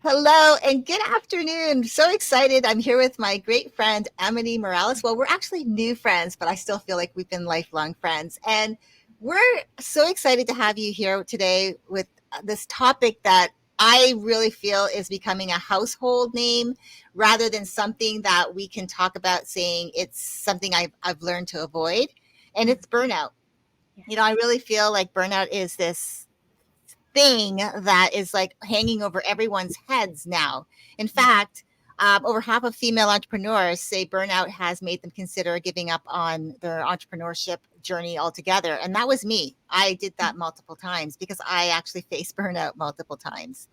Hello and good afternoon. So excited. I'm here with my great friend, Amity Morales. Well, we're actually new friends, but I still feel like we've been lifelong friends. And we're so excited to have you here today with this topic that I really feel is becoming a household name rather than something that we can talk about saying it's something I've learned to avoid. And it's burnout. I really feel like burnout is this thing that is like hanging over everyone's heads now. In fact, over half of female entrepreneurs say burnout has made them consider giving up on their entrepreneurship journey altogether. And that was me. I did that multiple times because I actually faced burnout multiple times.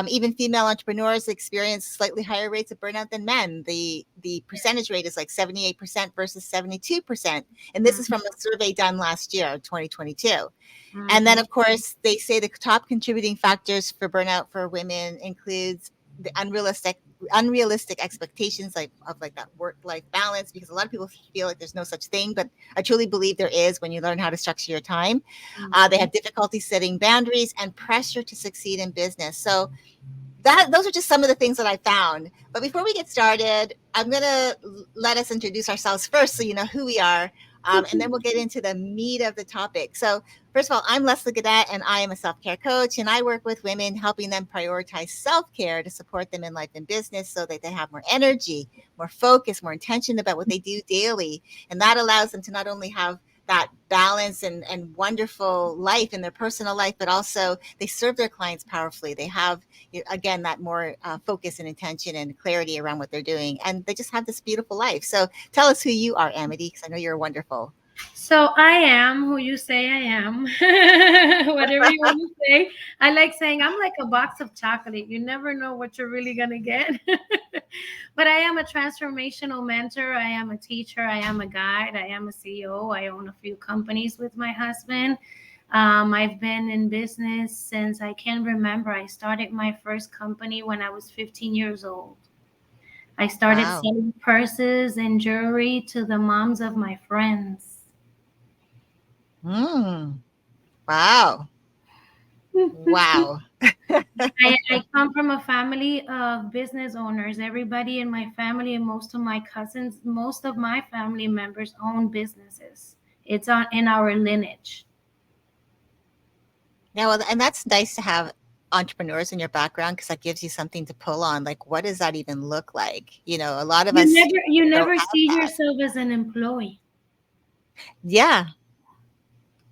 Even female entrepreneurs experience slightly higher rates of burnout than men. The percentage rate is like 78% versus 72%. And this is from a survey done last year, 2022. And then, of course, they say the top contributing factors for burnout for women includes the unrealistic expectations of like that work-life balance, because a lot of people feel like there's no such thing, but I truly believe there is when you learn how to structure your time. They have difficulty setting boundaries and pressure to succeed in business. So those are just some of the things that I found. But before we get started, I'm going to let us introduce ourselves first so you know who we are. And then we'll get into the meat of the topic. So, first of all, I'm Leslie Gaudet, and I am a self care coach. And I work with women, helping them prioritize self care to support them in life and business so that they have more energy, more focus, more intention about what they do daily. And that allows them to not only have that balance and wonderful life in their personal life, but also they serve their clients powerfully. They have, again, that more focus and intention and clarity around what they're doing. And they just have this beautiful life. So tell us who you are, Amity, because I know you're wonderful. So I am who you say I am. Whatever you want to say. I like saying I'm like a box of chocolate. You never know what you're really going to get. But I am a transformational mentor. I am a teacher. I am a guide. I am a CEO. I own a few companies with my husband. I've been in business since I can remember. I started my first company when I was 15 years old. I started Wow. selling purses and jewelry to the moms of my friends. Wow. Wow. I come from a family of business owners. Everybody in my family and most of my cousins, most of my family members own businesses. It's on in our lineage. Yeah, well, and that's nice to have entrepreneurs in your background because that gives you something to pull on. Like, what does that even look like? A lot of You us never you don't never have see that. yourself as an employee. Yeah.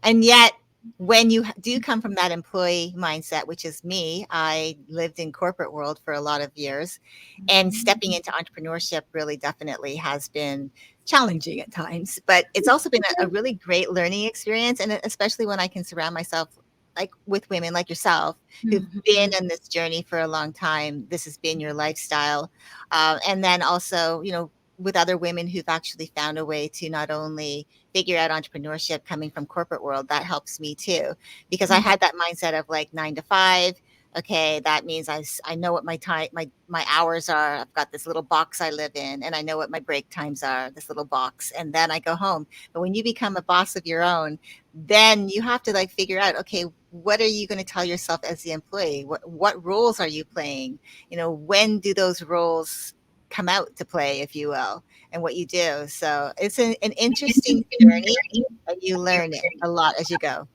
And yet, when you do come from that employee mindset, which is me, I lived in corporate world for a lot of years, and stepping into entrepreneurship really definitely has been challenging at times, but it's also been a really great learning experience, and especially when I can surround myself like with women like yourself who've been in this journey for a long time. This has been your lifestyle, and then also, with other women who've actually found a way to not only figure out entrepreneurship coming from corporate world. That helps me too, because I had that mindset of like 9 to 5. Okay, that means I know what my time my hours are. I've got this little box I live in, and I know what my break times are, this little box, and then I go home. But when you become a boss of your own, then you have to like figure out, okay, what are you going to tell yourself as the employee? What roles are you playing? When do those roles come out to play, if you will, and what you do. So it's an interesting journey, and you learn it a lot as you go.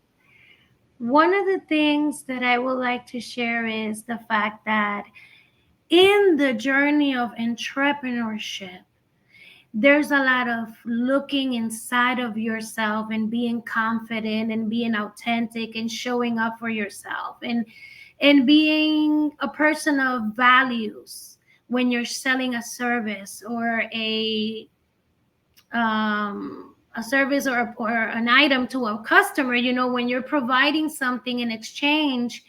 One of the things that I would like to share is the fact that in the journey of entrepreneurship, there's a lot of looking inside of yourself and being confident and being authentic and showing up for yourself and being a person of values when you're selling a service or a service or an item to a customer. When you're providing something in exchange,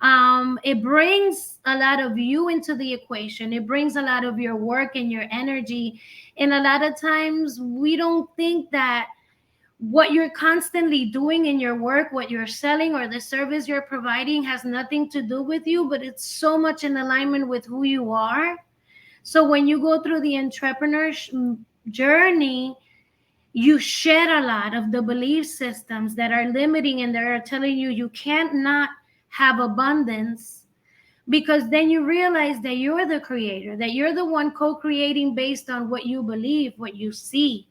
it brings a lot of you into the equation. It brings a lot of your work and your energy. And a lot of times we don't think that what you're constantly doing in your work, what you're selling, or the service you're providing has nothing to do with you, but it's so much in alignment with who you are. So when you go through the entrepreneur journey, you shed a lot of the belief systems that are limiting and that are telling you you can't not have abundance because then you realize that you're the creator, that you're the one co-creating based on what you believe, what you see,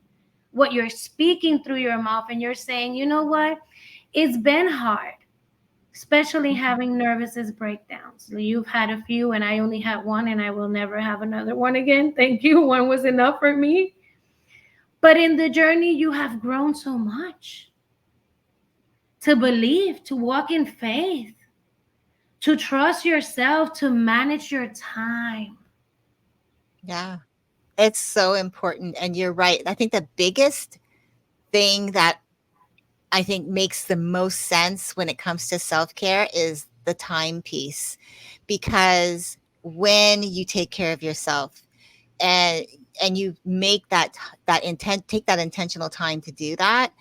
what you're speaking through your mouth, and you're saying, you know what, it's been hard, especially having nervous breakdowns. You've had a few, and I only had one, and I will never have another one again. Thank you. One was enough for me. But in the journey, you have grown so much to believe, to walk in faith, to trust yourself, to manage your time. Yeah. It's so important. And you're right. I think the biggest thing that I think makes the most sense when it comes to self-care is the time piece. Because when you take care of yourself and you make that intent take that intentional time to do that,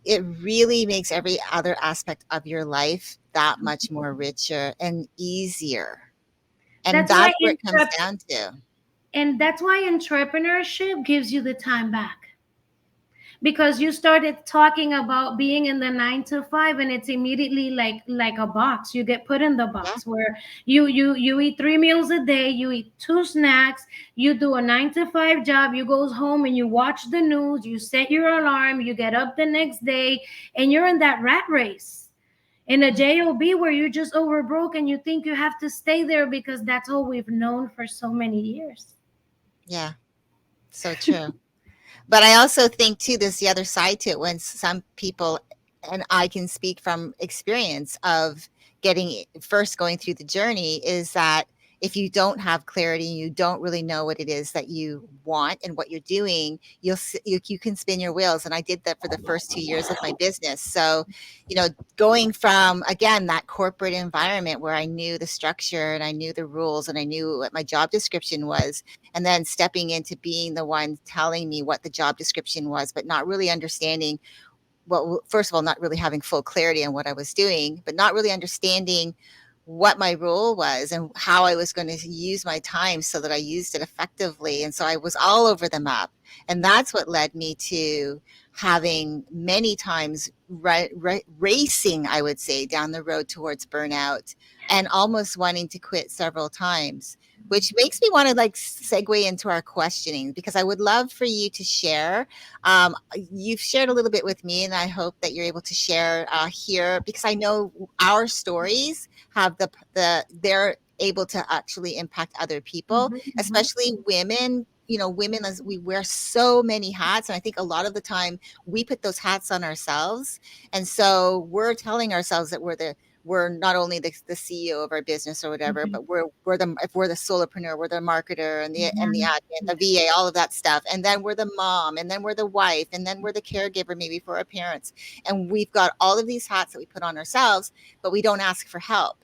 it really makes every other aspect of your life that much more richer and easier. And That's why that's where it comes down to. that's why entrepreneurship gives you the time back, because you started talking about being in the 9 to 5, and it's immediately like a box. You get put in the Yeah, box where you eat 3 meals a day, you eat 2 snacks, you do a 9 to 5 job, you goes home and you watch the news, you set your alarm, you get up the next day, and you're in that rat race, in a job where you're just over broke, and you think you have to stay there because that's all we've known for so many years. yeah, so true. But I also think too, there's the other side to it when some people, and I can speak from experience of first going through the journey, is that if you don't have clarity, you don't really know what it is that you want and what you're doing, you can spin your wheels. And I did that for the first 2 years of my business. So, going from, again, that corporate environment where I knew the structure and I knew the rules and I knew what my job description was, and then stepping into being the one telling me what the job description was, but not really understanding, well, first of all, not really having full clarity on what I was doing, but not really understanding what my role was and how I was going to use my time so that I used it effectively. And so I was all over the map. And that's what led me to having many times racing, I would say, down the road towards burnout and almost wanting to quit several times, which makes me want to like segue into our questioning, because I would love for you to share. You've shared a little bit with me, and I hope that you're able to share here, because I know our stories have they're able to actually impact other people, Mhm, mhm. especially women. Women, as we wear so many hats, and I think a lot of the time we put those hats on ourselves, and so we're telling ourselves that we're not only the CEO of our business or whatever, Mhm. but if we're the solopreneur, we're the marketer and the Mhm. admin, the VA, all of that stuff. And then we're the mom, and then we're the wife, and then we're the caregiver maybe for our parents. And we've got all of these hats that we put on ourselves, but we don't ask for help.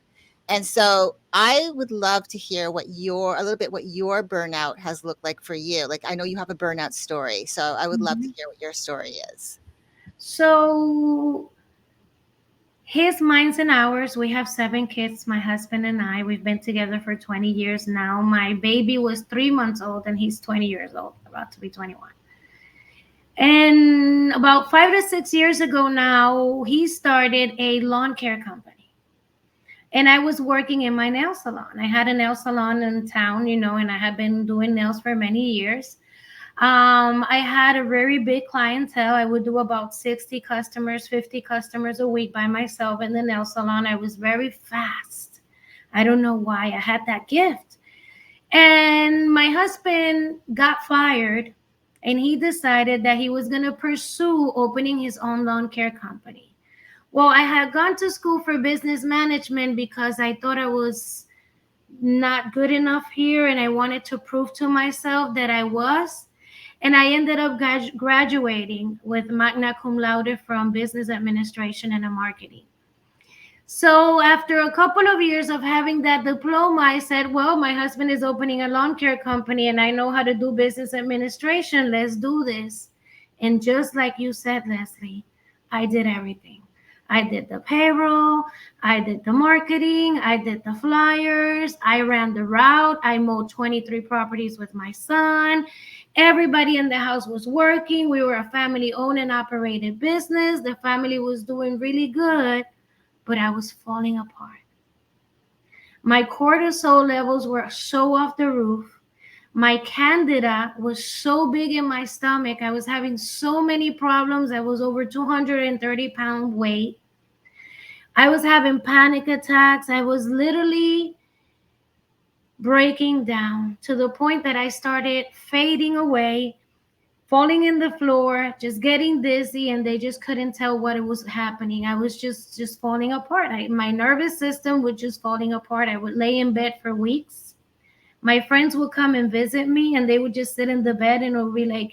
And so I would love to hear a little bit what your burnout has looked like for you. Like, I know you have a burnout story, so I would love to Mhm. hear what your story is. So his, mine's, and ours. We have 7 kids, my husband and I. We've been together for 20 years now. My baby was 3 months old, and he's 20 years old, about to be 21. And about 5 to 6 years ago now, he started a lawn care company. And I was working in my nail salon. I had a nail salon in town, and I had been doing nails for many years. I had a very big clientele. I would do about 60 customers, 50 customers a week by myself in the nail salon. I was very fast. I don't know why I had that gift. And my husband got fired, and he decided that he was going to pursue opening his own lawn care company. Well, I had gone to school for business management because I thought I was not good enough here, and I wanted to prove to myself that I was. And I ended up graduating with magna cum laude from business administration and marketing. So after a couple of years of having that diploma, I said, well, my husband is opening a lawn care company and I know how to do business administration. Let's do this. And just like you said, Leslie, I did everything. I did the payroll, I did the marketing, I did the flyers, I ran the route, I mowed 23 properties with my son. Everybody in the house was working. We were a family owned and operated business. The family was doing really good, but I was falling apart. My cortisol levels were so off the roof. My candida was so big in my stomach. I was having so many problems. I was over 230-pound weight. I was having panic attacks. I was literally breaking down to the point that I started fading away, falling in the floor, just getting dizzy, and they just couldn't tell what it was happening. I was just falling apart. My nervous system was just falling apart. I would lay in bed for weeks. My friends would come and visit me, and they would just sit in the bed and would be like,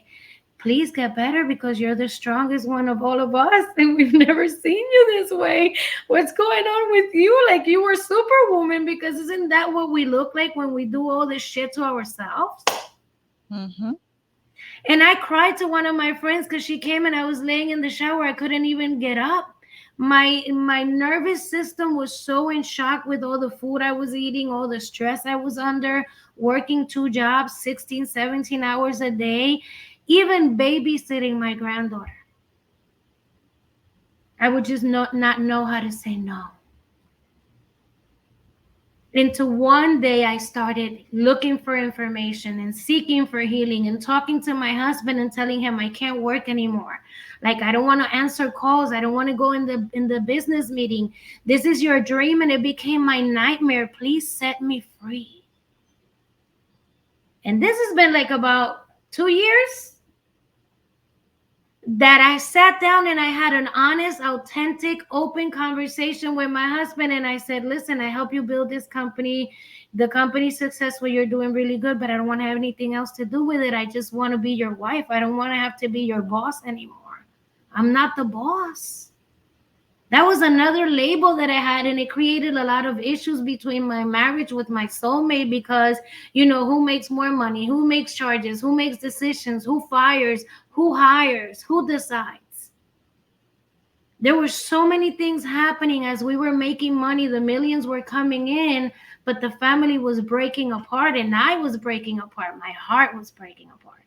please get better because you're the strongest one of all of us and we've never seen you this way. What's going on with you? Like you were superwoman, because isn't that what we look like when we do all this shit to ourselves? Mm-hmm. And I cried to one of my friends because she came and I was laying in the shower. I couldn't even get up. My nervous system was so in shock with all the food I was eating, all the stress I was under, working 2 jobs, 16, 17 hours a day, even babysitting my granddaughter. I would just not know how to say no. Into one day I started looking for information and seeking for healing and talking to my husband and telling him I can't work anymore. Like I don't want to answer calls. I don't want to go in the business meeting. This is your dream and it became my nightmare. Please set me free. And this has been like about 2 years that I sat down and I had an honest, authentic, open conversation with my husband. And I said, listen, I help you build this company. The company's successful. You're doing really good, but I don't want to have anything else to do with it. I just want to be your wife. I don't want to have to be your boss anymore. I'm not the boss. That was another label that I had, and it created a lot of issues between my marriage with my soulmate because, who makes more money, who makes charges, who makes decisions, who fires, who hires, who decides. There were so many things happening as we were making money. The millions were coming in, but the family was breaking apart, and I was breaking apart. My heart was breaking apart.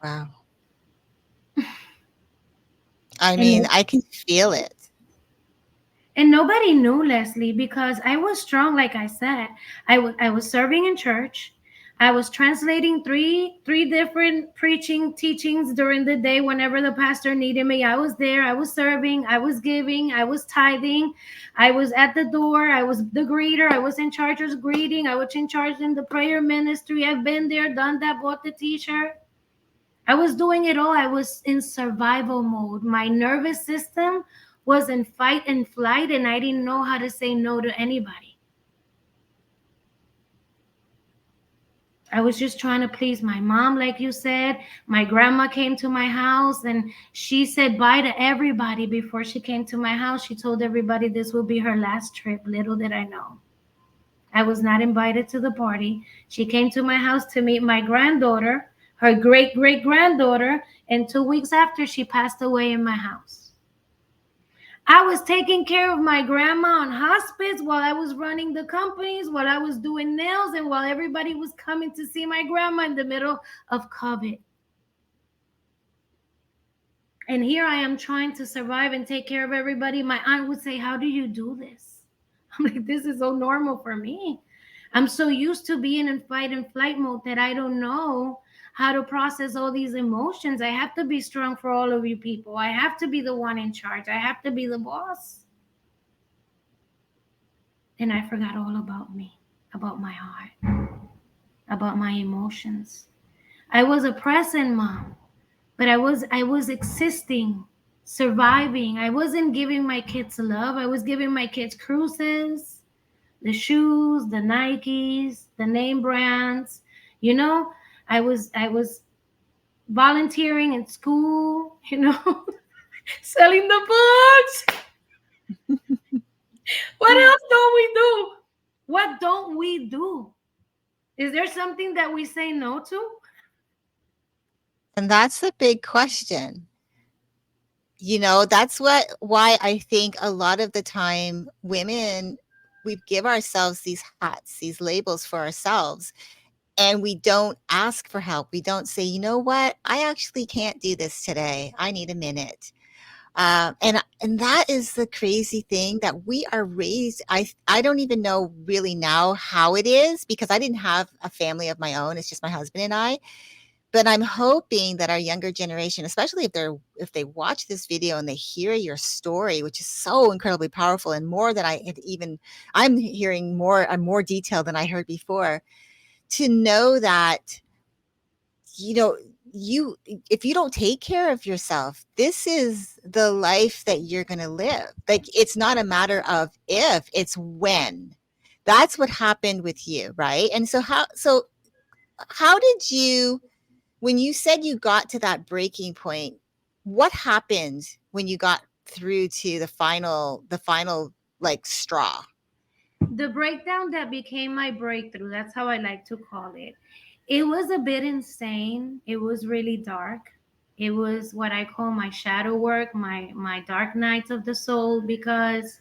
Wow. I And mean, I can feel it. And nobody knew, Leslie, because I was strong, like I said. I was serving in church. I was translating three different preaching teachings during the day whenever the pastor needed me. I was there. I was serving. I was giving. I was tithing. I was at the door. I was the greeter. I was in charge of greeting. I was in charge in the prayer ministry. I've been there, done that, bought the t-shirt. I was doing it all. I was in survival mode. My nervous system was in fight and flight, and I didn't know how to say no to anybody. I was just trying to please my mom, like you said. My grandma came to my house and she said bye to everybody before she came to my house. She told everybody this will be her last trip. Little did I know. I was not invited to the party. She came to my house to meet my granddaughter, her great great granddaughter, and 2 weeks after, she passed away in my house. I was taking care of my grandma on hospice while I was running the companies, while I was doing nails, and while everybody was coming to see my grandma in the middle of COVID. And here I am trying to survive and take care of everybody. My aunt would say, how do you do this? I'm like, this is so normal for me. I'm so used to being in fight and flight mode that I don't know how to process all these emotions. I have to be strong for all of you people. I have to be the one in charge. I have to be the boss. And I forgot all about me, about my heart, about my emotions. I was a present mom, but I was existing, surviving. I wasn't giving my kids love. I was giving my kids cruises, the shoes, the Nikes, the name brands. You know, I was volunteering in school, selling the books. What else don't we do? What don't we do? Is there something that we say no to? And that's the big question. That's why I think a lot of the time women, we give ourselves these hats, these labels for ourselves, and we don't ask for help. We don't say, you know what? I actually can't do this today. I need a minute. And that is the crazy thing, that we are raised. I don't even know really now how it is, because I didn't have a family of my own. It's just my husband and I. But I'm hoping that our younger generation, especially if they watch this video and they hear your story, which is so incredibly powerful, and more than I had even, I'm hearing more detail than I heard before, to know that, you know, you if you don't take care of yourself, this is the life that you're going to live. Like, it's not a matter of if, it's when. That's what happened with you, right? And so how did you, when you said you got to that breaking point, what happened when you got through to the final like straw? The breakdown that became my breakthrough, that's how I like to call it. It was a bit insane. It was really dark. It was what I call my shadow work, my dark nights of the soul, because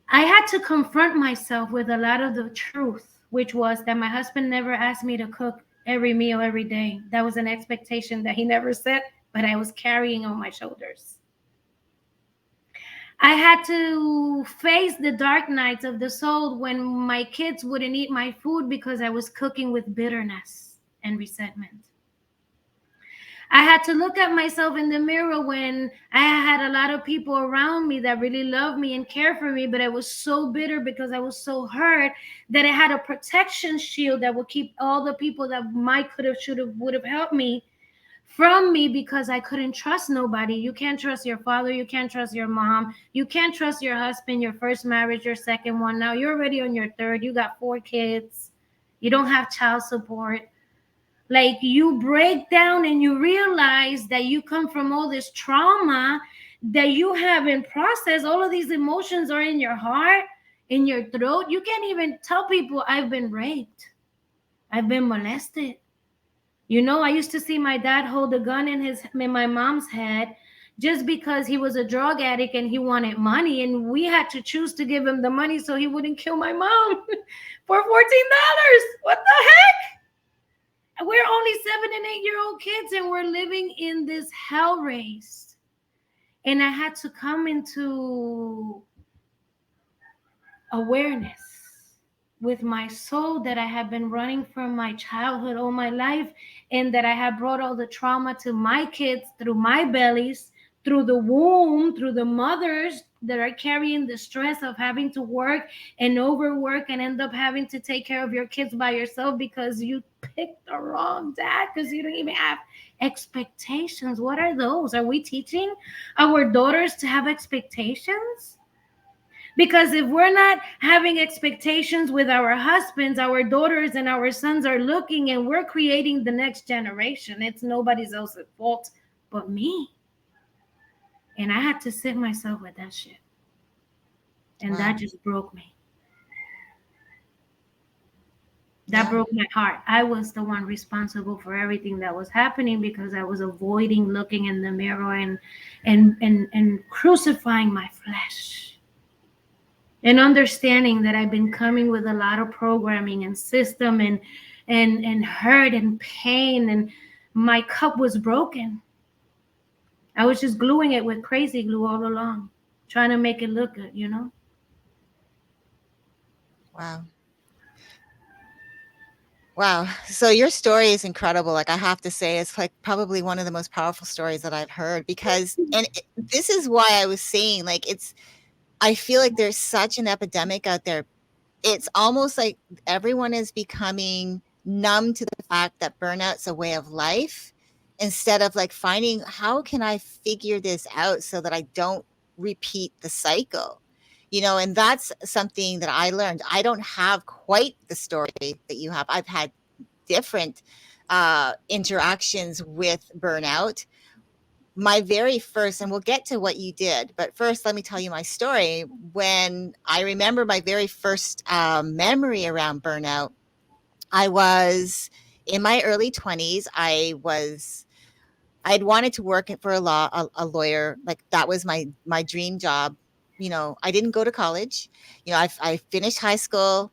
I had to confront myself with a lot of the truth, which was that my husband never asked me to cook every meal every day. That was an expectation that he never set, but I was carrying on my shoulders. I had to face the dark nights of the soul when my kids wouldn't eat my food because I was cooking with bitterness and resentment. I had to look at myself in the mirror when I had a lot of people around me that really loved me and cared for me, but I was so bitter because I was so hurt that I had a protection shield that would keep all the people that might, could have, should have, would have helped me from me, because I couldn't trust nobody. You can't trust your father. You can't trust your mom. You can't trust your husband, your first marriage, your second one. Now you're already on your third. You got 4 kids. You don't have child support. Like, you break down and you realize that you come from all this trauma that you haven't processed. All of these emotions are in your heart, in your throat. You can't even tell people, I've been raped, I've been molested. You know, I used to see my dad hold a gun in my mom's head just because he was a drug addict and he wanted money, and we had to choose to give him the money so he wouldn't kill my mom for $14. What the heck? We're only 7 and 8-year-old kids, and we're living in this hell race. And I had to come into awareness with my soul that I have been running from my childhood all my life, and that I have brought all the trauma to my kids through my bellies, through the womb, through the mothers that are carrying the stress of having to work and overwork and end up having to take care of your kids by yourself because you picked the wrong dad, because you don't even have expectations. What are those? Are we teaching our daughters to have expectations? Because if we're not having expectations with our husbands, our daughters and our sons are looking, and we're creating the next generation. It's nobody's else's fault but me. And I had to sit myself with that shit. And Wow. that just broke me. That Yeah. broke my heart. I was the one responsible for everything that was happening because I was avoiding looking in the mirror and crucifying my flesh. And understanding that I've been coming with a lot of programming and system and hurt and pain, and my cup was broken. I was just gluing it with crazy glue all along, trying to make it look good, you know? Wow. Wow. So your story is incredible. Like, I have to say, it's like probably one of the most powerful stories that I've heard, because, this is why I was saying, like, I feel like there's such an epidemic out there. It's almost like everyone is becoming numb to the fact that burnout's a way of life, instead of like finding, how can I figure this out so that I don't repeat the cycle? And that's something that I learned. I don't have quite the story that you have. I've had different interactions with burnout. My very first, and we'll get to what you did, but first let me tell you my story. When I remember my very first memory around burnout, I was in my early 20s. I'd wanted to work for a lawyer. Like, that was my dream job. I didn't go to college. I finished high school.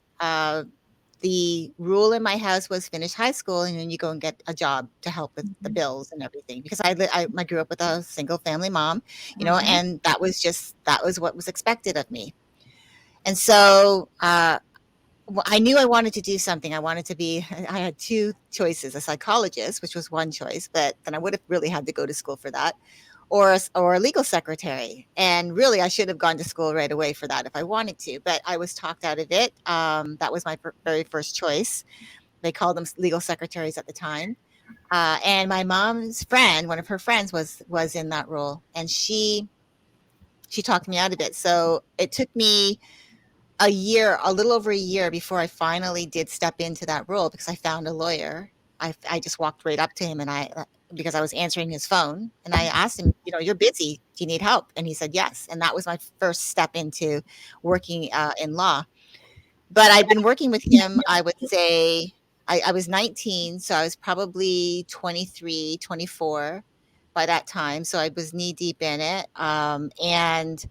the rule in my house was finish high school and then you go and get a job to help with the bills and everything because I grew up with a single family mom, Mm-hmm. and that was what was expected of me. And so I knew I wanted to do something. I wanted to be, I had two choices, a psychologist, which was one choice, but then I would have really had to go to school for that, or a legal secretary. And really, I should have gone to school right away for that if I wanted to, but I was talked out of it. That was my very first choice. They called them legal secretaries at the time. And my mom's friend, one of her friends, was in that role, and she talked me out of it. So it took me a year, a little over a year before I finally did step into that role because I found a lawyer. I just walked right up to him and because I was answering his phone and I asked him, "You're busy. Do you need help?" And he said, "Yes." And that was my first step into working in law. But I'd been working with him, I would say I was 19, so I was probably 23, 24 by that time. So I was knee deep in it. And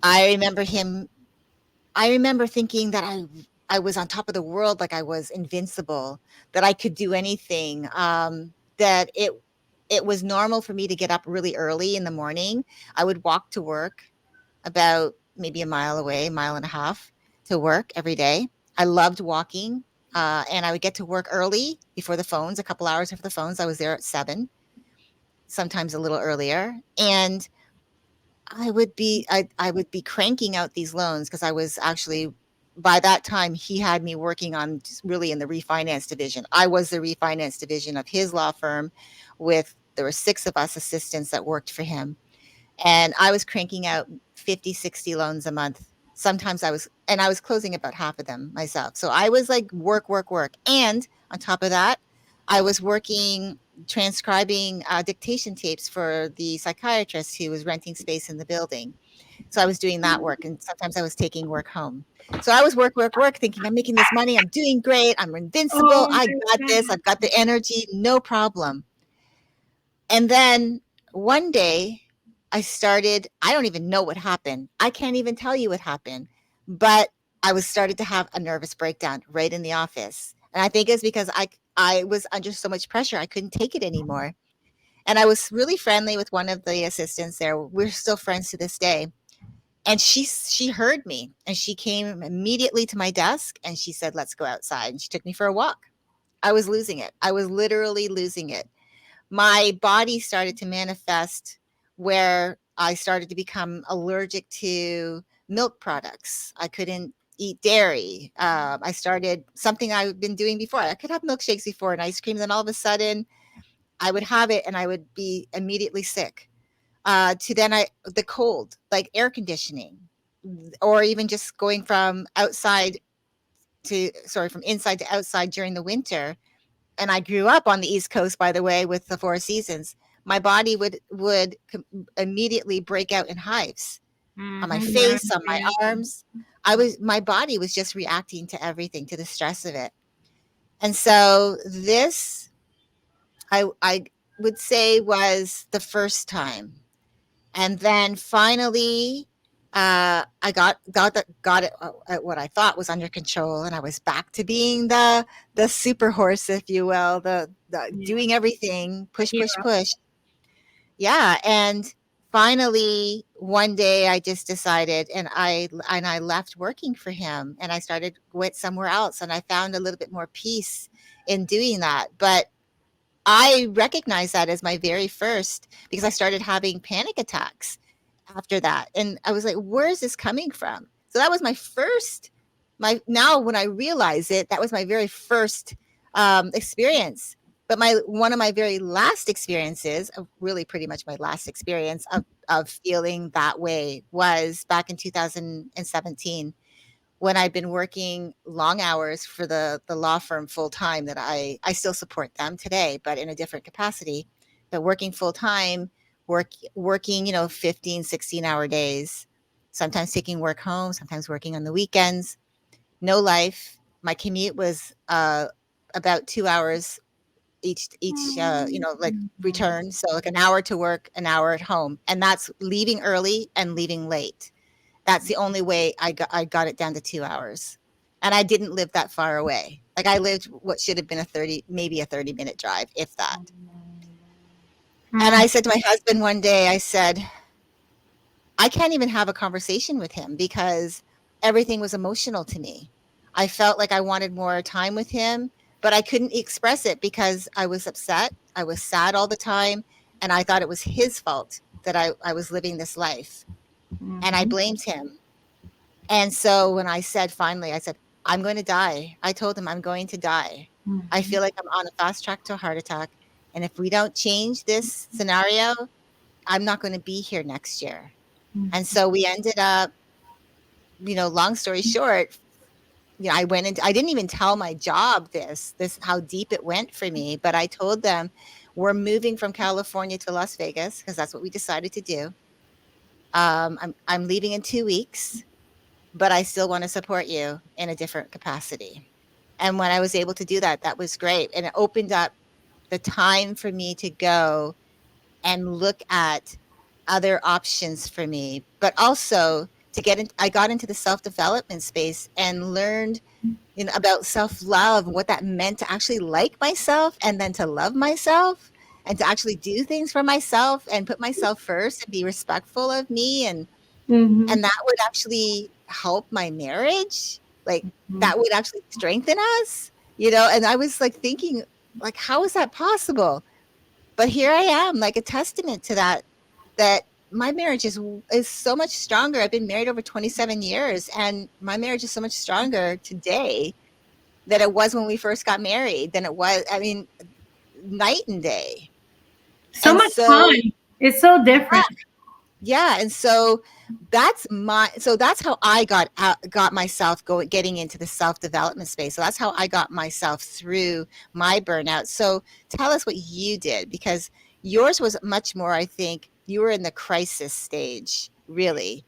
I remember him I remember thinking that I was on top of the world, like I was invincible, that I could do anything, that it was normal for me to get up really early in the morning. I would walk to work about maybe a mile away, mile and a half to work every day. I loved walking, and I would get to work early before the phones, a couple hours before the phones. I was there at 7, sometimes a little earlier, and I would be cranking out these loans because I was actually by that time, he had me working on just really in the refinance division. I was the refinance division of his law firm there were 6 of us assistants that worked for him, and I was cranking out 50, 60 loans a month. Sometimes I was closing about half of them myself. So I was like work, work, work. And on top of that, I was working transcribing dictation tapes for the psychiatrist who was renting space in the building. So I was doing that work and sometimes I was taking work home. So I was work, work, work, thinking I'm making this money. I'm doing great. I'm invincible. Oh I my got this. God. I've got the energy. No problem. And then one day I don't even know what happened. I can't even tell you what happened, but I was started to have a nervous breakdown right in the office. And I think it's because I was under so much pressure. I couldn't take it anymore. And I was really friendly with one of the assistants there. We're still friends to this day. And she heard me and she came immediately to my desk and she said, "Let's go outside." And she took me for a walk. I was losing it. I was literally losing it. My body started to manifest where I started to become allergic to milk products. I couldn't eat dairy. I started something I've been doing before. I could have milkshakes before and ice cream. Then all of a sudden, I would have it and I would be immediately sick. To then the cold, like air conditioning, or even just going from from inside to outside during the winter. And I grew up on the East Coast, by the way, with the 4 seasons. My body would immediately break out in hives on my Mm-hmm. face, on my Burn. arms. My body was just reacting to everything, to the stress of it. And so this, I would say, was the first time. And then finally, I got it at what I thought was under control, and I was back to being the super horse, if you will, the Yeah. doing everything, push, push, Hero. push. Yeah, and finally one day I just decided, and I left working for him, and I started went somewhere else, and I found a little bit more peace in doing that. But I recognized that as my very first because I started having panic attacks after that. And I was like, where is this coming from? So that was my first, my now when I realize it, that was my very first experience. But one of my very last experiences, really pretty much my last experience of feeling that way was back in 2017 when I'd been working long hours for the law firm full time that I still support them today, but in a different capacity. But working full time, working, 15, 16-hour days, sometimes taking work home, sometimes working on the weekends, no life. My commute was about 2 hours like return. So like an hour to work, an hour at home. And that's leaving early and leaving late. That's the only way I got it down to 2 hours. and I didn't live that far away. Like, I lived what should have been a 30, maybe a 30-minute drive, if that. And Mm, I said to my husband one day, I said, I can't even have a conversation with him because everything was emotional to me. I felt like I wanted more time with him, but I couldn't express it because I was upset. I was sad all the time. And I thought it was his fault that I was living this life. And I mhm, blamed him. And so when I said finally, I said, I'm going to die. I told him I'm going to die. I mhm, feel like I'm on a fast track to a heart attack. And if we don't change this scenario, I'm not going to be here next year. And mhm, so we ended up, long story short, I went into, I didn't even tell my job this how deep it went for me, but I told them we're moving from California to Las Vegas because that's what we decided to do. I'm leaving in 2 weeks, but I still want to support you in a different capacity. And when I was able to do that, that was great, and it opened up the time for me to go and look at other options for me, but also to get in, I got into the self-development space and learned, about self-love and what that meant to actually like myself and then to love myself and to actually do things for myself and put myself first and be respectful of me, and mhm, that would actually help my marriage. Like, mhm. that would actually strengthen us, and I was like thinking, like, how is that possible? But here I am, like a testament to that, that my marriage is so much stronger. I've been married over 27 years, and my marriage is so much stronger today than it was when we first got married, than it was, I mean, night and day. So And much so, fun. It's so different. yeah, and so that's how I got myself getting into the self-development space. So that's how I got myself through my burnout. So tell us what you did, because yours was much more, I think, you were in the crisis stage, really.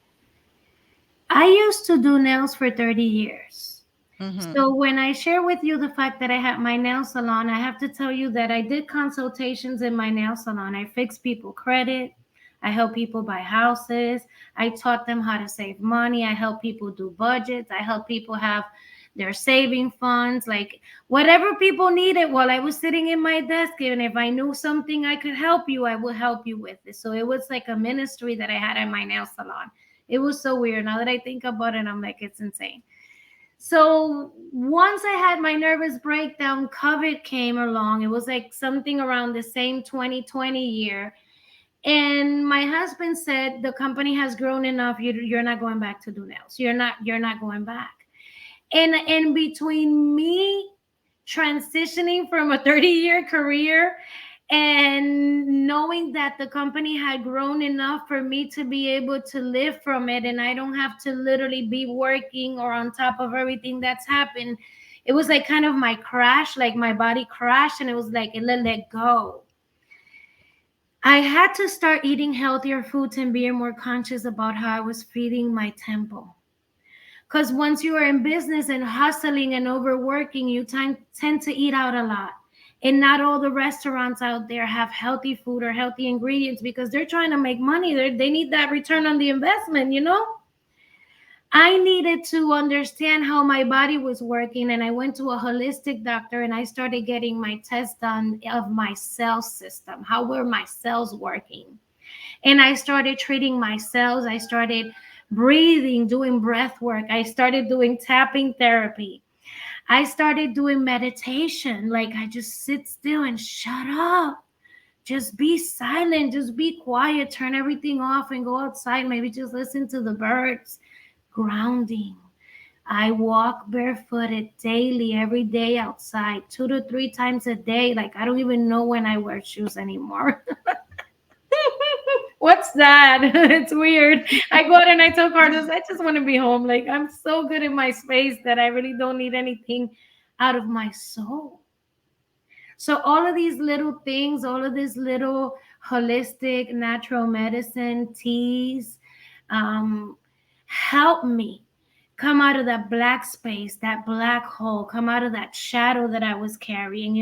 I used to do nails for 30 years. Mhm. So when I share with you the fact that I had my nail salon, I have to tell you that I did consultations in my nail salon. I fixed people credit. I help people buy houses. I taught them how to save money. I help people do budgets. I help people have their saving funds, like whatever people needed while I was sitting in my desk. And if I knew something I could help you, I would help you with it. So it was like a ministry that I had at my nail salon. It was so weird. Now that I think about it, I'm like, it's insane. So once I had my nervous breakdown, COVID came along. It was like something around the same 2020 year. And my husband said the company has grown enough. You're not going back to do nails. You're not going back. And in between me transitioning from a 30-year career and knowing that the company had grown enough for me to be able to live from it and I don't have to literally be working or on top of everything that's happened, it was like kind of my crash, like my body crashed and it was like it let go. I had to start eating healthier foods and being more conscious about how I was feeding my temple. Because once you are in business and hustling and overworking, you tend to eat out a lot. And not all the restaurants out there have healthy food or healthy ingredients because they're trying to make money. They need that return on the investment, you know? I needed to understand how my body was working. And I went to a holistic doctor and I started getting my test done of my cell system. How were my cells working? And I started treating my cells. I started breathing, doing breath work. I started doing tapping therapy. I started doing meditation. Like I just sit still and shut up. Just be silent. Just be quiet. Turn everything off and go outside. Maybe just listen to the birds. Grounding. I walk barefooted daily, every day outside, 2 to 3 times a day. Like I don't even know when I wear shoes anymore. What's that? It's weird. I go out and I tell Carlos, I just want to be home. Like I'm so good in my space that I really don't need anything out of my soul. So all of these little things, all of this little holistic natural medicine teas, um, help me come out of that black space, that black hole, come out of that shadow that I was carrying,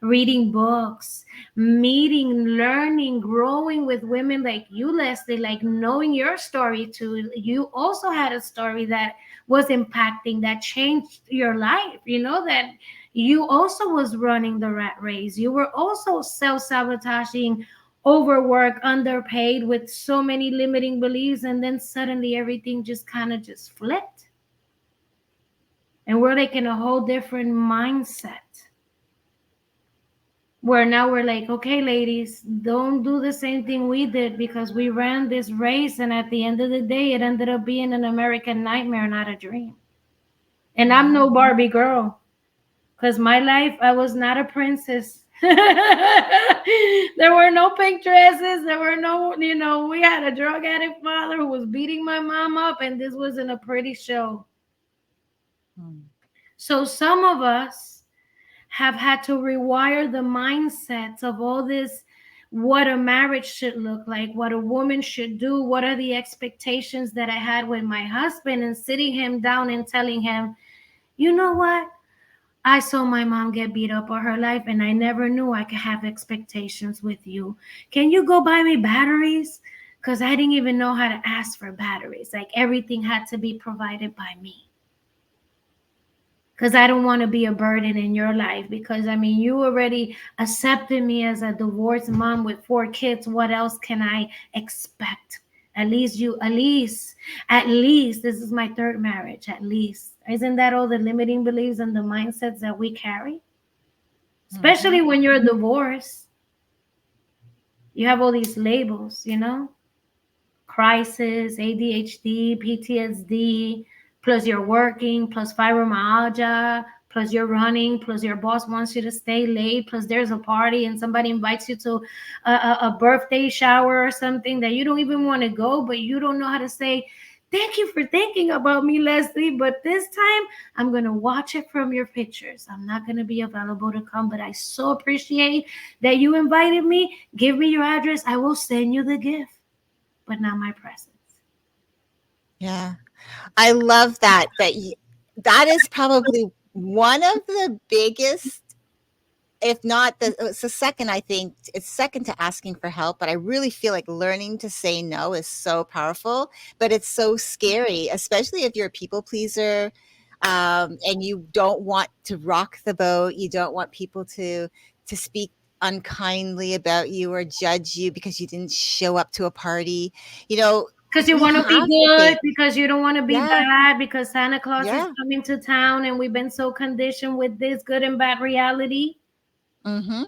reading books, meeting, learning, growing with women like you, Leslie, like knowing your story too. You also had a story that was impacting, that changed your life, that you also was running the rat race. You were also self-sabotaging, overwork, underpaid, with so many limiting beliefs, and then suddenly everything just kind of just flipped. And we're like in a whole different mindset, where now we're like, okay, ladies, don't do the same thing we did, because we ran this race, and at the end of the day, it ended up being an American nightmare, not a dream. And I'm Mhm. no Barbie girl, because my life, I was not a princess. There were no pink dresses. There were no, we had a drug addict father who was beating my mom up, and this wasn't a pretty show. Mm. So some of us have had to rewire the mindsets of all this, what a marriage should look like, what a woman should do, what are the expectations that I had with my husband, and sitting him down and telling him, you know what? I saw my mom get beat up all her life, and I never knew I could have expectations with you. Can you go buy me batteries? Because I didn't even know how to ask for batteries. Like everything had to be provided by me, because I don't want to be a burden in your life. Because I mean, you already accepted me as a divorced mom with 4 kids. What else can I expect? At least this is my third marriage. At least, isn't that all the limiting beliefs and the mindsets that we carry? Especially Mhm. when you're divorced, you have all these labels, crisis, ADHD, PTSD, plus you're working, plus fibromyalgia, plus you're running, plus your boss wants you to stay late, plus there's a party and somebody invites you to a birthday shower or something that you don't even want to go, but you don't know how to say, thank you for thinking about me, Leslie, but this time I'm going to watch it from your pictures. I'm not going to be available to come, but I so appreciate that you invited me. Give me your address. I will send you the gift, but not my presence. Yeah. I love that is probably one of the biggest, if not it's the second, I think it's second to asking for help, but I really feel like learning to say no is so powerful, but it's so scary, especially if you're a people pleaser, and you don't want to rock the boat. You don't want people to speak unkindly about you or judge you because you didn't show up to a party. You know, Because you we want to be have to good, think, because you don't want to be yeah, bad, because Santa Claus is yeah, coming to town, and we've been so conditioned with this good and bad reality mhm,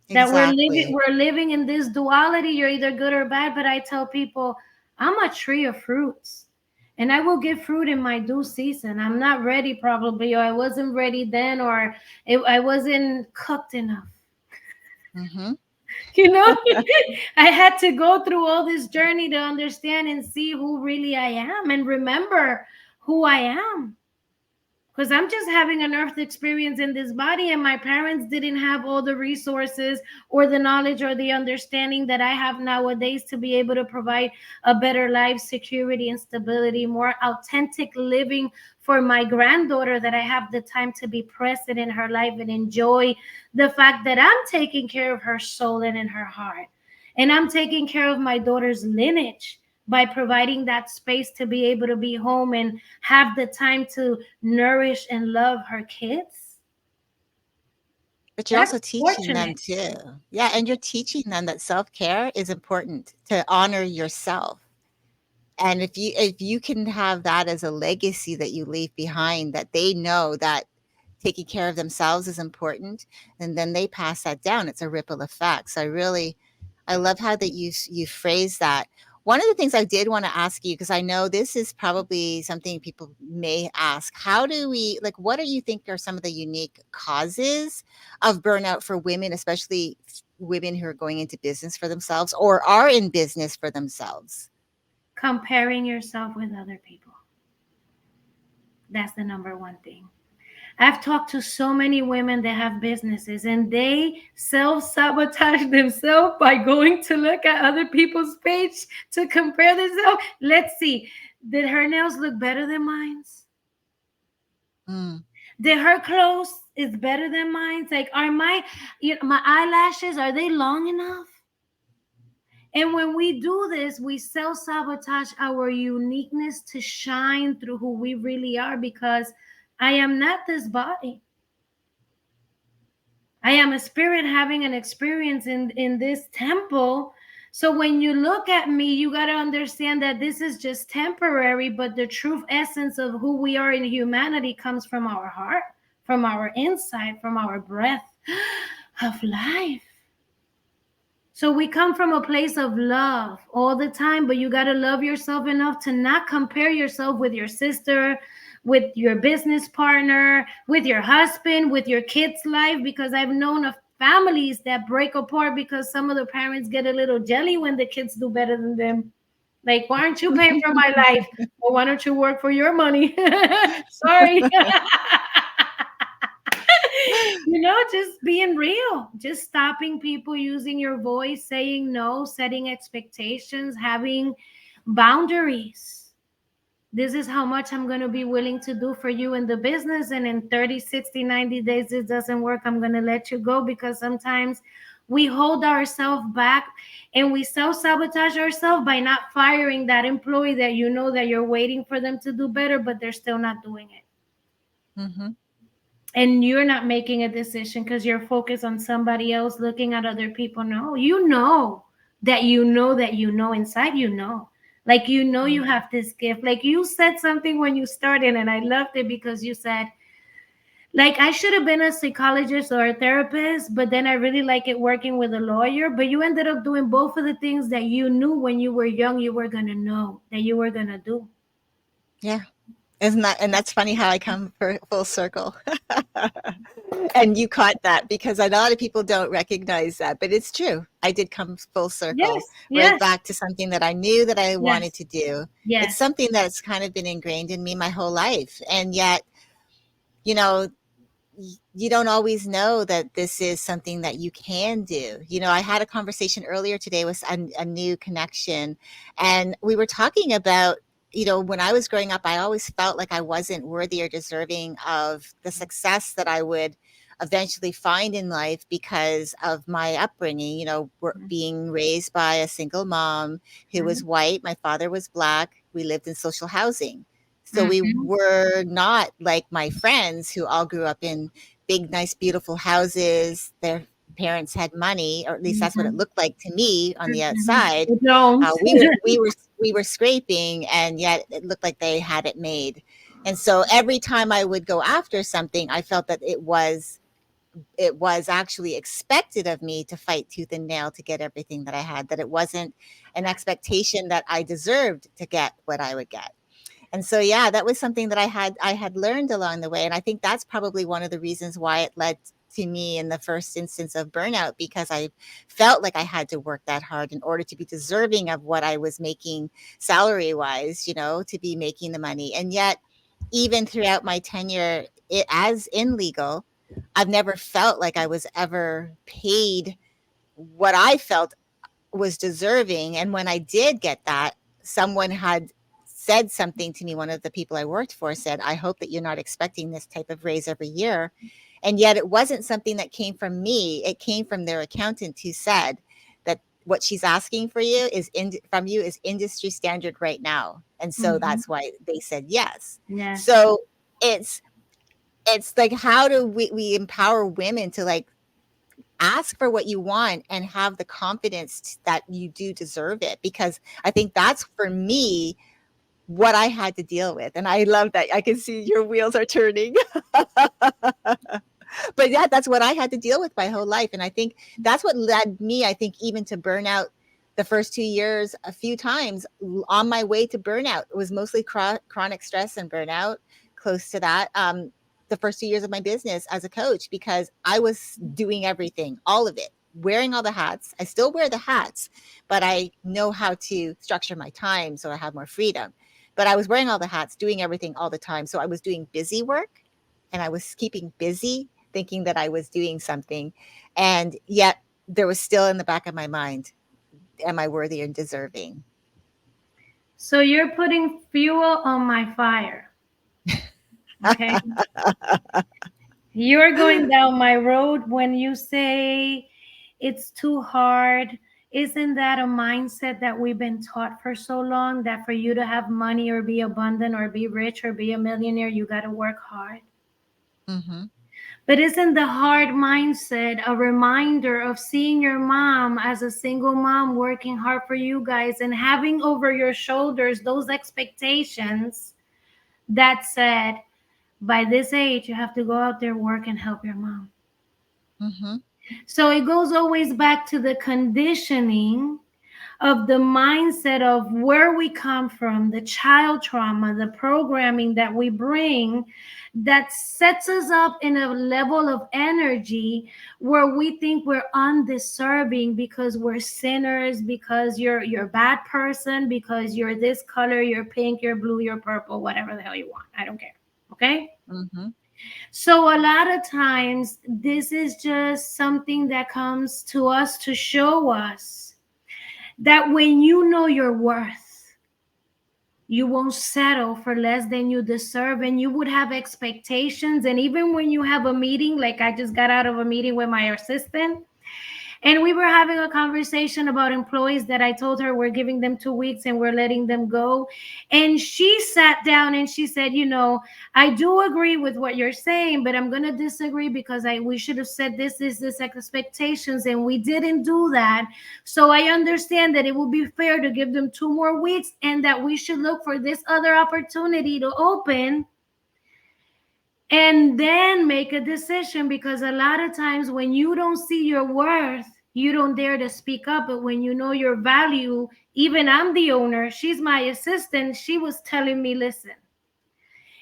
that we're living exactly. we're living in this duality. You're either good or bad. But I tell people, I'm a tree of fruits, and I will give fruit in my due season. I'm not ready, probably, or I wasn't ready then, or I wasn't cooked enough. Mhm. you know I had to go through all this journey to understand and see who really I am, and remember who I am, because I'm just having an earth experience in this body, and my parents didn't have all the resources or the knowledge or the understanding that I have nowadays to be able to provide a better life, security and stability, more authentic living for my granddaughter, that I have the time to be present in her life and enjoy the fact that I'm taking care of her soul and in her heart, and I'm taking care of my daughter's lineage by providing that space to be able to be home and have the time to nourish and love her kids. But you're That's also teaching them fortunate. too. Yeah, and you're teaching them that self-care is important, to honor yourself. And if you can have that as a legacy that you leave behind, that they know that taking care of themselves is important, and then they pass that down. It's a ripple effect. So I love how that you phrase that. One of the things I did want to ask you, because I know this is probably something people may ask, how do we, like, what do you think are some of the unique causes of burnout for women, especially women who are going into business for themselves or are in business for themselves? Comparing yourself with other people. That's the number one thing. I've talked to so many women that have businesses, and they self sabotage themselves by going to look at other people's page to compare themselves. Let's see, did her nails look better than mine? Mm, Did her clothes is better than mine. It's like, are my, my eyelashes, are they long enough? And when we do this, we self sabotage our uniqueness to shine through who we really are, because I am not this body. I am a spirit having an experience in this temple. So when you look at me, you got to understand that this is just temporary, but the true essence of who we are in humanity comes from our heart, from our inside, from our breath of life. So we come from a place of love all the time, but you got to love yourself enough to not compare yourself with your sister, with your business partner, with your husband, with your kids' life, because I've known of families that break apart because some of the parents get a little jelly when the kids do better than them. Like, why aren't you paying for my life? Or why don't you work for your money? Sorry. Just being real, just stopping people using your voice, saying no, setting expectations, having boundaries. This is how much I'm going to be willing to do for you in the business. And in 30, 60, 90 days, it doesn't work. I'm going to let you go, because sometimes we hold ourselves back and we self sabotage ourselves by not firing that employee that you know that you're waiting for them to do better, but they're still not doing it. Mm-hmm. And you're not making a decision because you're focused on somebody else, looking at other people. No, you know that inside, like, you have this gift. Like, you said something when you started, and I loved it, because you said, like, I should have been a psychologist or a therapist, but then I really like it working with a lawyer. But you ended up doing both of the things that you knew when you were young you were going to know that you were going to do. Yeah. Isn't that, and that's funny how I come full circle. And you caught that, because a lot of people don't recognize that, but it's true. I did come full circle, Yes, right yes, back to something that I knew that I wanted yes, to do. It's yes. something that's kind of been ingrained in me my whole life. And yet, you know, you don't always know that this is something that you can do. I had a conversation earlier today with a new connection, and we were talking about, when I was growing up, I always felt like I wasn't worthy or deserving of the success that I would eventually find in life because of my upbringing. We're being raised by a single mom who was white. My father was black. We lived in social housing. So we Mm-hmm. were not like my friends who all grew up in big, nice, beautiful houses. Their parents had money, or at least that's what it Mm-hmm. looked like to me on the Mm-hmm. outside. The Jones. We were scraping, and yet it looked like they had it made. And so every time I would go after something, I felt that it was actually expected of me to fight tooth and nail to get everything that I had, that it wasn't an expectation that I deserved to get what I would get. And so, yeah, that was something that I had learned along the way, and I think that's probably one of the reasons why it led to me in the first instance of burnout, because I felt like I had to work that hard in order to be deserving of what I was making salary wise, to be making the money. And yet, even throughout my tenure as in legal, I've never felt like I was ever paid what I felt was deserving. And when I did get that, someone had said something to me. One of the people I worked for said, "I hope that you're not expecting this type of raise every year." And yet it wasn't something that came from me. It came from their accountant, who said that what she's asking from you is industry standard right now. And so Mm-hmm. that's why they said yes. Yes. So it's like, how do we empower women to, like, ask for what you want and have the confidence that you do deserve it? Because I think that's, for me, what I had to deal with. And I love that. I can see your wheels are turning. But yeah, that's what I had to deal with my whole life. And I think that's what led me, I think, even to burnout the first 2 years. A few times on my way to burnout, it was mostly chronic stress and burnout, close to that. The first 2 years of my business as a coach, because I was doing everything, all of it, wearing all the hats. I still wear the hats, but I know how to structure my time so I have more freedom. But I was wearing all the hats, doing everything all the time. So I was doing busy work, and I was keeping busy, thinking that I was doing something. And yet there was still in the back of my mind, am I worthy and deserving? So you're putting fuel on my fire. Okay. You're going down my road when you say it's too hard. Isn't that a mindset that we've been taught for so long that for you to have money or be abundant or be rich or be a millionaire, you got to work hard? Mm-hmm. But isn't the hard mindset a reminder of seeing your mom as a single mom working hard for you guys and having over your shoulders those expectations that said, by this age, you have to go out there, work, and help your mom? Mm-hmm. So it goes always back to the conditioning of the mindset of where we come from, the child trauma, the programming that we bring that sets us up in a level of energy where we think we're undeserving because we're sinners, because you're a bad person, because you're this color, you're pink, you're blue, you're purple, whatever the hell you want. I don't care. Okay? Mm-hmm. So a lot of times this is just something that comes to us to show us that when you know your worth, you won't settle for less than you deserve, and you would have expectations. And even when you have a meeting, like I just got out of a meeting with my assistant, and we were having a conversation about employees that I told her we're giving them 2 weeks and we're letting them go. And she sat down and she said, I do agree with what you're saying, but I'm going to disagree because we should have said this expectations, and we didn't do that. So I understand that it would be fair to give them 2 more weeks and that we should look for this other opportunity to open and then make a decision, because a lot of times when you don't see your worth, you don't dare to speak up. But when you know your value, even I'm the owner, she's my assistant, she was telling me, listen,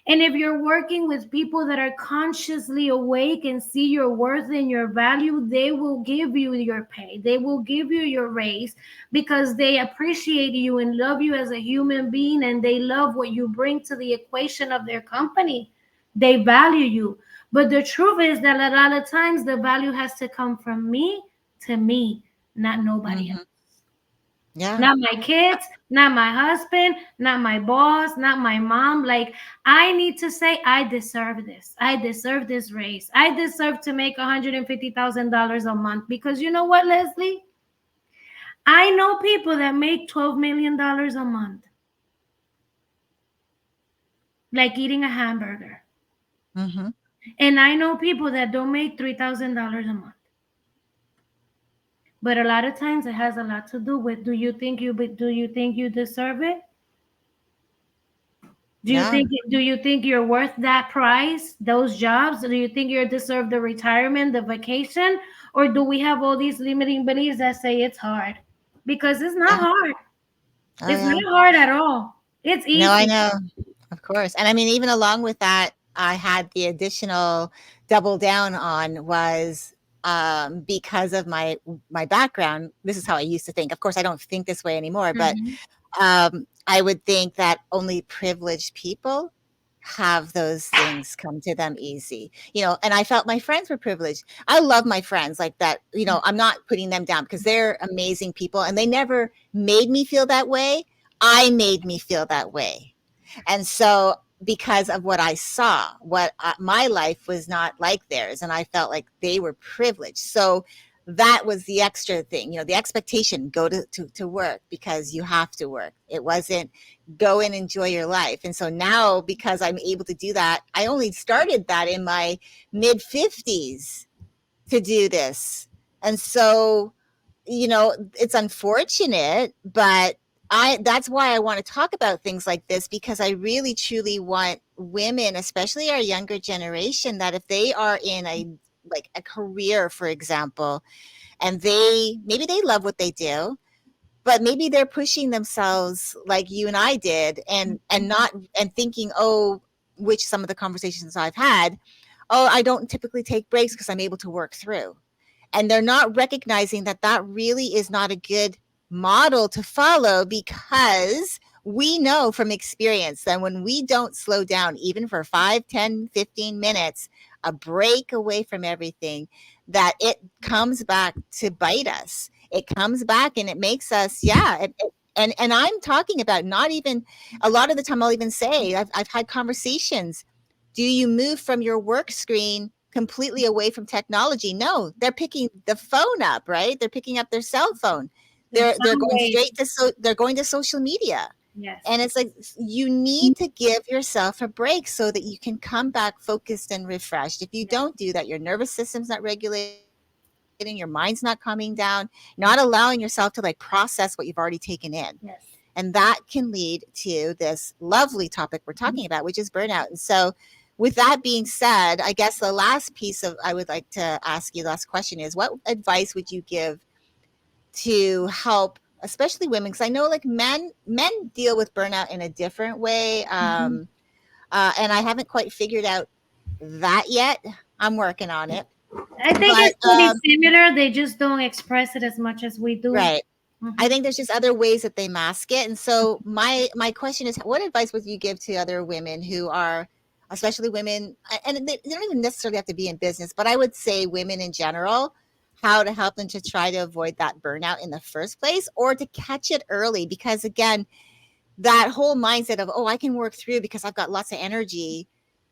and if you're working with people that are consciously awake and see your worth and your value, they will give you your pay, they will give you your raise, because they appreciate you and love you as a human being, and they love what you bring to the equation of their company. They value you. But the truth is that a lot of times the value has to come from me to me, not nobody else. Mm-hmm. Yeah. Not my kids, not my husband, not my boss, not my mom. Like, I need to say, I deserve this. I deserve this raise. I deserve to make $150,000 a month. Because you know what, Leslie? I know people that make $12 million a month, like eating a hamburger. Mm-hmm. And I know people that don't make $3,000 a month. But a lot of times it has a lot to do with, do you think you deserve it? Yeah. Do you think you're worth that price, those jobs? Do you think you deserve the retirement, the vacation? Or do we have all these limiting beliefs that say it's hard? Because it's not Yeah. hard. Oh, It's yeah. not hard at all. It's No, I easy. know. Of course. And I mean, even along with that, I had the additional double down on was because of my background. This is how I used to think. Of course, I don't think this way anymore, but Mhm. I would think that only privileged people have those things come to them easy, and I felt my friends were privileged. I love my friends like that. I'm not putting them down because they're amazing people and they never made me feel that way. I made me feel that way. And so, because of what I saw, my life was not like theirs, and I felt like they were privileged. So that was the extra thing, the expectation: go to work because you have to work. It wasn't go and enjoy your life. And so now, because I'm able to do that, I only started that in my mid 50s to do this. And so, it's unfortunate, but that's why I want to talk about things like this, because I really truly want women, especially our younger generation, that if they are in a career, for example, and maybe they love what they do, but maybe they're pushing themselves like you and I did, and not and thinking, oh, which some of the conversations I've had, oh, I don't typically take breaks because I'm able to work through. And they're not recognizing that that really is not a good model to follow, because we know from experience that when we don't slow down, even for 5, 10, 15 minutes, a break away from everything, that it comes back to bite us. It comes back and it makes us, yeah. And I'm talking about, not even a lot of the time, I'll even say, I've had conversations. Do you move from your work screen completely away from technology. No, they're picking the phone up, right? They're picking up their cell phone. There's They're some going way. straight to they're going to social media. Yes. And it's like you need to give yourself a break so that you can come back focused and refreshed. If you Yes. don't do that, your nervous system's not regulating, your mind's not calming down, not allowing yourself to like process what you've already taken in. Yes. And that can lead to this lovely topic we're talking about, which is burnout. And so, with that being said, I guess the last piece of I would like to ask you, last question is what advice would you give to help, especially women? Because I know like men deal with burnout in a different way, Mhm. and I haven't quite figured out that yet. I'm working on it, I think but it's pretty similar. They just don't express it as much as we do. right. I Hmm. think there's just other ways that they mask it. And so my question is, what advice would you give to other women who are, especially women, and they don't even necessarily have to be in business, but I would say women in general, how to help them to try to avoid that burnout in the first place or to catch it early? Because again, that whole mindset of, oh, I can work through because I've got lots of energy,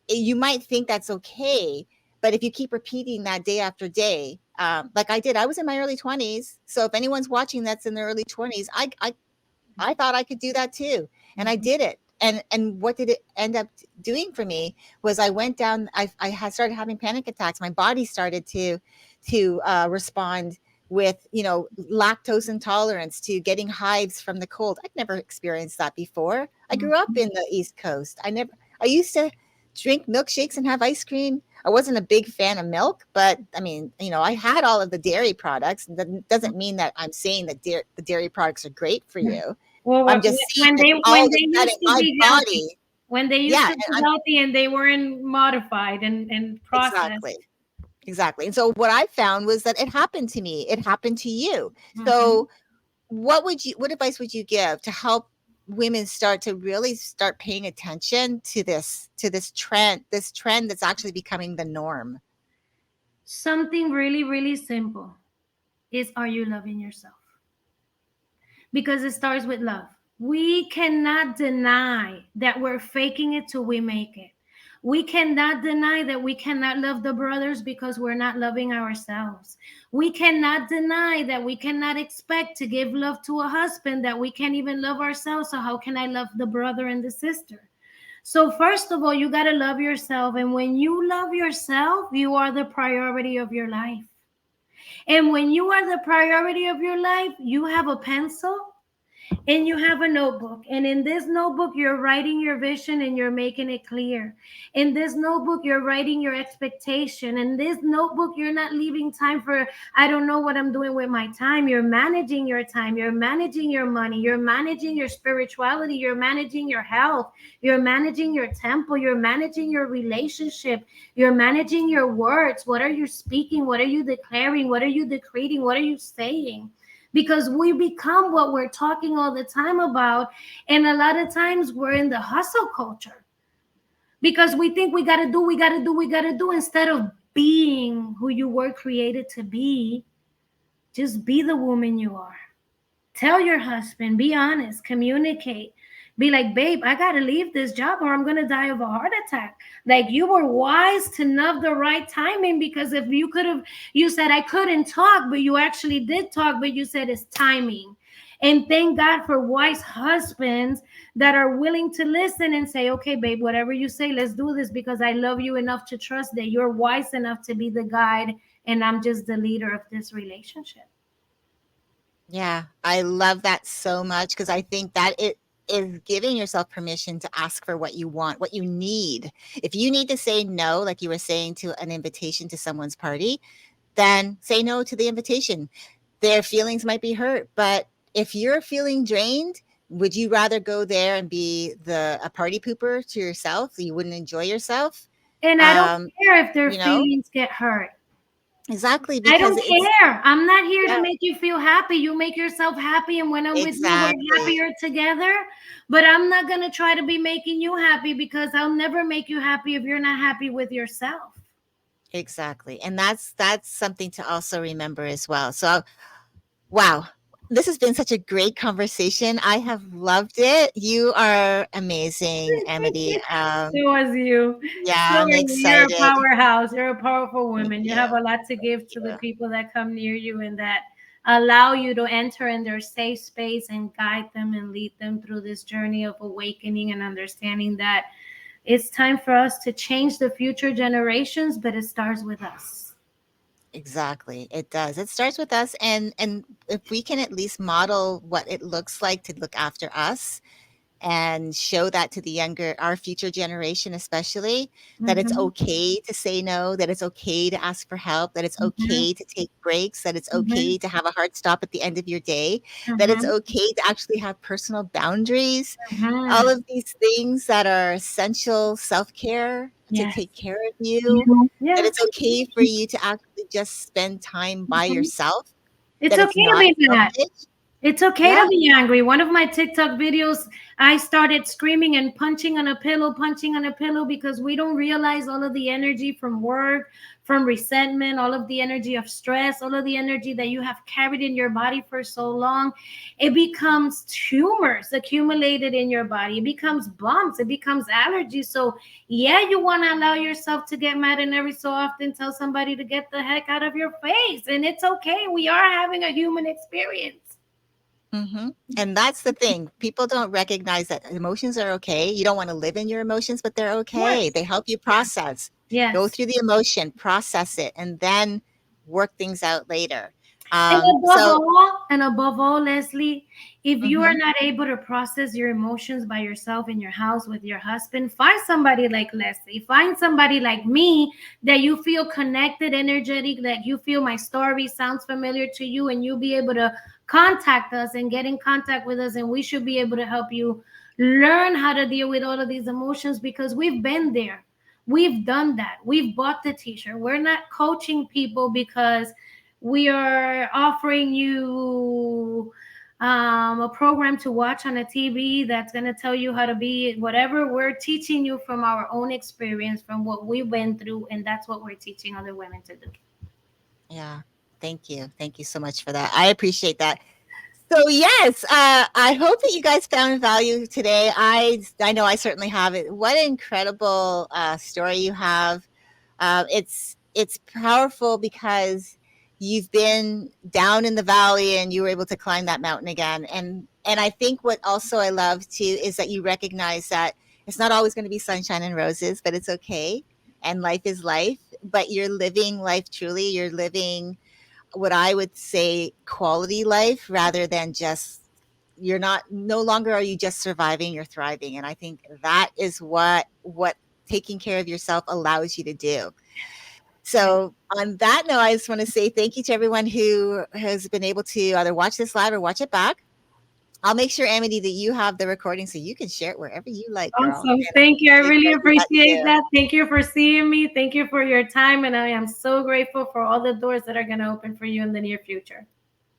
you might think that's okay, but if you keep repeating that day after day, like I did, I was in my early 20s. So if anyone's watching that's in their early 20s, I thought I could do that too, and I did it. And what did it end up doing for me was I went down. I had started having panic attacks. My body started to respond with lactose intolerance, to getting hives from the cold. I'd never experienced that before. I grew up in the East Coast. I used to drink milkshakes and have ice cream. I wasn't a big fan of milk, but I mean, I had all of the dairy products. That doesn't mean that I'm saying that the dairy products are great for you. Well, I'm just saying when that they all of when a they sudden used to my be healthy, body, when they yeah, used to and be I'm healthy and they weren't modified and exactly. processed. Exactly. And so what I found was that it happened to me. It happened to you. Hmm. So what advice would you give to help women start to really start paying attention to this trend that's actually becoming the norm? Something really, really simple is, are you loving yourself? Because it starts with love. We cannot deny that we're faking it till we make it. We cannot deny that we cannot love the brothers because we're not loving ourselves. We cannot deny that we cannot expect to give love to a husband that we can't even love ourselves. So, how can I love the brother and the sister? So, first of all, you got to love yourself. And when you love yourself, you are the priority of your life. And when you are the priority of your life, you have a pencil and you have a notebook, and in this notebook you're writing your vision and you're making it clear. In this notebook you're writing your expectation. In this notebook you're not leaving time for, I don't know what I'm doing with my time. You're managing your time, you're managing your money, you're managing your spirituality, you're managing your health, you're managing your temple, you're managing your relationship, you're managing your words. What are you speaking? What are you declaring? What are you decreting? What are you saying? Because we become what we're talking all the time about. And a lot of times we're in the hustle culture because we think we got to do, we got to do, we got to do, instead of being who you were created to be. Just be the woman you are. Tell your husband, be honest, communicate. Be like, babe, I gotta leave this job or I'm gonna die of a heart attack. Like, you were wise to know the right timing, because if you could have, you said I couldn't talk, but you actually did talk, but you said it's timing. And thank God for wise husbands that are willing to listen and say, okay, babe, whatever you say, let's do this, because I love you enough to trust that you're wise enough to be the guide and I'm just the leader of this relationship. Yeah, I love that so much because I think that it is giving yourself permission to ask for what you want, what you need. If you need to say no, like you were saying to an invitation to someone's party, then say no to the invitation. Their feelings might be hurt, but if you're feeling drained, would you rather go there and be a party pooper to yourself? So you wouldn't enjoy yourself? And I don't Um, care if their you know, feelings get hurt. exactly I because don't it's care. I'm not here yeah, to make you feel happy. You make yourself happy, and when I'm with you, we're exactly. happier together. But I'm not going to try to be making you happy, because I'll never make you happy if you're not happy with yourself. Exactly. And that's something to also remember as well. So wow. This has been such a great conversation. I have loved it. You are amazing, Amity. So was you. So Yeah, I'm you're a excited. powerhouse. You're a powerful Thank woman. You you. have a lot to Thank give to the you. people that come near you and that allow you to enter in their safe space and guide them and lead them through this journey of awakening and understanding that it's time for us to change the future generations, but it starts with us. Exactly. It does. It starts with us, and if we can at least model what it looks like to look after us and show that to the younger our future generation especially, that it's Mm-hmm. okay to say no, that it's okay to ask for help, that it's Mm-hmm. okay to take breaks, that it's Mm-hmm. okay to have a hard stop at the end of your day, that it's Mm-hmm. okay to actually have personal boundaries, all Mm-hmm. of these things that are essential self-care to Yes. take care of you, that Yeah. it's okay for you to actually just spend time by Mhm. yourself, It's that it's okay to not be mad. selfish. It's okay Yeah. to be angry. One of my TikTok videos, I started screaming and punching on a pillow because we don't realize all of the energy from work, from resentment, all of the energy of stress, all of the energy that you have carried in your body for so long. It becomes tumors accumulated in your body. It becomes bumps. It becomes allergies. So, yeah, you want to allow yourself to get mad and every so often tell somebody to get the heck out of your face. And it's okay. We are having a human experience. Mhm, and that's the thing. People don't recognize that emotions are okay. You don't wanna live in your emotions, but they're okay. Yes. They help you process. Go Yes. through the emotion, process it, and then work things out later. And So above all, Leslie, if you are mhm, not able to process your emotions by yourself in your house with your husband, find somebody like Leslie. Find somebody like me that you feel connected, energetic, that you feel my story sounds familiar to you, and you'll be able to contact us and get in contact with us, and we should be able to help you learn how to deal with all of these emotions because we've been there. We've done that. We've bought the t-shirt. We're not coaching people because we are offering you a program to watch on a TV that's going to tell you how to be whatever. We're teaching you from our own experience, from what we went through, and that's what we're teaching other women to do. yeah, thank you. Thank you so much for that. I appreciate that. So yes, I hope that you guys found value today. I know I certainly have it. What an incredible story you have. It's powerful because you've been down in the valley and you were able to climb that mountain again. And I think what also I love too is that you recognize that it's not always going to be sunshine and roses, but it's okay. And life is life. But you're living life truly. You're living what I would say quality life rather than just you're not no longer are you just surviving, you're thriving. And I think that is what taking care of yourself allows you to do. So on that note, I just want to say thank you to everyone who has been able to either watch this live or watch it back. I'll make sure, Amity, that you have the recording so you can share it wherever you like, girl. Awesome. And Thank you. I I'm really excited about appreciate you. that. Thank you for seeing me. Thank you for your time. And I am so grateful for all the doors that are going to open for you in the near future.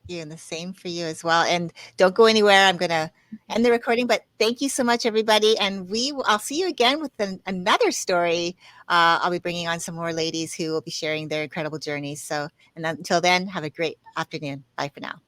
You and the same for you as well. And don't go anywhere. I'm gonna end the recording, but thank you so much, everybody. And I'll see you again with another story. I'll be bringing on some more ladies who will be sharing their incredible journeys. So, and until then, have a great afternoon. Bye for now.